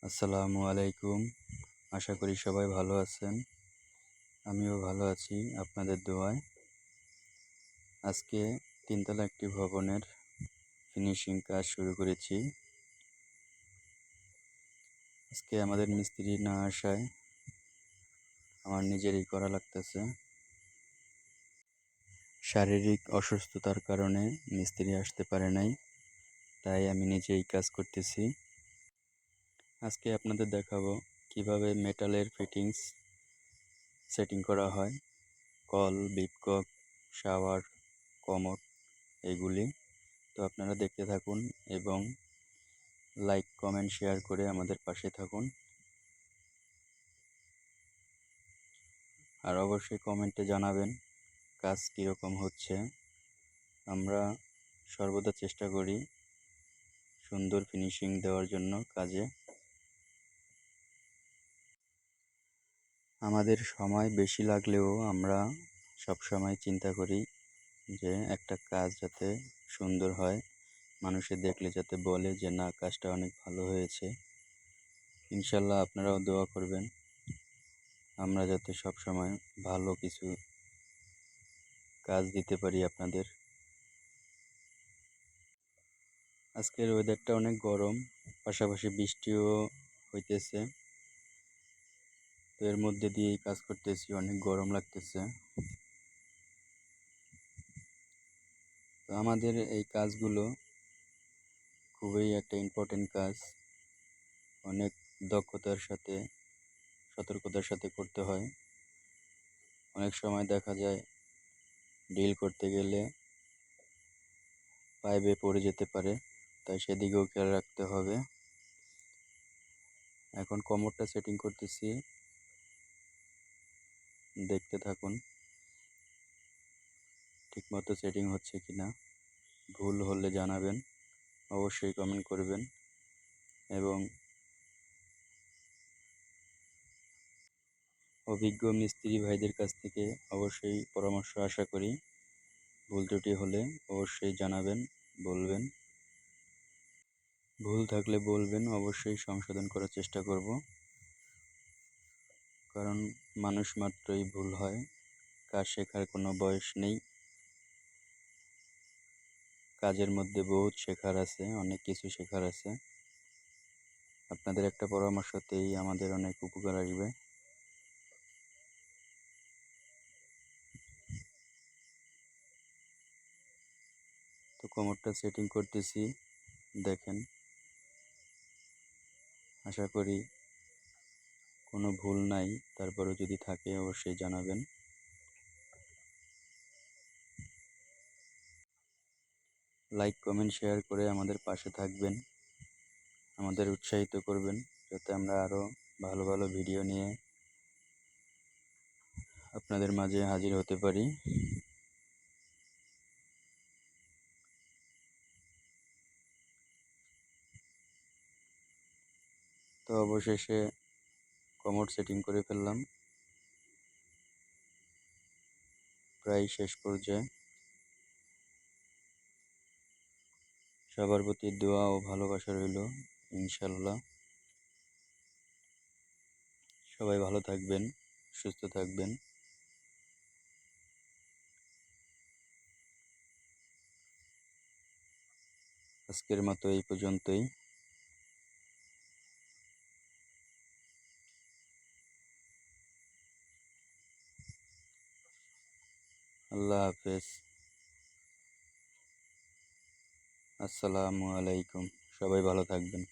আসসালামু আলাইকুম। আশা করি সবাই ভালো আছেন। আমিও ভালো আছি আপনাদের দোয়ায়। আজকে তিনতলা একটি ভবনের ফিনিশিং কাজ শুরু করেছি। আজকে আমাদের মিস্ত্রি না আসায় আমার নিজেরই করা লাগতেছে। শারীরিক অসুস্থতার কারণে মিস্ত্রি আসতে পারে নাই, তাই আমি নিজেই কাজ করতেছি। আজকে আপনাদের দেখাবো কিভাবে মেটালের ফিটিংস সেটিং করা হয়। কল, বিটকক, শাওয়ার, কমোড এগুলি। তো আপনারা দেখতে থাকুন এবং লাইক, কমেন্ট, শেয়ার করে আমাদের পাশে থাকুন। আর অবশ্যই কমেন্টে জানাবেন কাজ কীরকম হচ্ছে। আমরা সর্বদা চেষ্টা করি সুন্দর ফিনিশিং দেওয়ার জন্য কাজে। আমাদের সময় বেশি লাগলেও আমরা সবসময় চিন্তা করি যে একটা কাজ যাতে সুন্দর হয়, মানুষে দেখলে যাতে বলে যে না, কাজটা অনেক ভালো হয়েছে। ইনশাল্লাহ আপনারাও দোয়া করবেন আমরা যাতে সবসময় ভালো কিছু কাজ দিতে পারি আপনাদের। আজকের ওয়েদারটা অনেক গরম, পাশাপাশি বৃষ্টিও হইতেছে। তো এর মধ্যে দিয়েই কাজ করতেছি, অনেক গরম লাগতেছে। তো আমাদের এই কাজগুলো খুবই একটা ইম্পর্টেন্ট কাজ। অনেক দক্ষতার সাথে, সতর্কতার সাথে করতে হয়। অনেক সময় দেখা যায় ড্রিল করতে গেলে পাইপে পড়ে যেতে পারে, তাই সেদিকেও খেয়াল রাখতে হবে। এখন কমোডটা সেটিং করতেছি, দেখতে থাকুন ঠিকমতো সেটিং হচ্ছে কিনা। ভুল হলে জানাবেন, অবশ্যই কমেন্ট করবেন এবং অভিজ্ঞ মিস্ত্রি ভাইদের কাছ থেকে অবশ্যই পরামর্শ আশা করি। ভুল ত্রুটি হলে অবশ্যই জানাবেন, বলবেন। ভুল থাকলে বলবেন, অবশ্যই সংশোধন করার চেষ্টা করব। কারণ মানুষ মাত্রই ভুল হয়, কাজ শেখার কোনো বয়স নেই। কাজের মধ্যে বহুত শেখার আছে, অনেক কিছু শেখার আছে। আপনাদের একটা পরামর্শতেই আমাদের অনেক উপকার আসবে। তো কোমরটা সেটিং করতেছি, দেখেন। আশা করি কোনো ভুল নাই, তারপরেও যদি থাকে অবশ্যই জানাবেন। লাইক, কমেন্ট, শেয়ার করে আমাদের পাশে থাকবেন, আমাদের উৎসাহিত করবেন যাতে আমরা আরও ভালো ভালো ভিডিও নিয়ে আপনাদের মাঝে হাজির হতে পারি। তো অবশেষে কমোড সেটিং করে ফেললাম, প্রায় শেষ পর্যায়ে। সবার প্রতি দোয়া ও ভালোবাসা রইল, ইনশাল্লাহ। সবাই ভালো থাকবেন, সুস্থ থাকবেন। আজকের মতো এই পর্যন্তই। আল্লাহ হাফেজ। আসসালামু আলাইকুম। সবাই ভালো থাকবেন।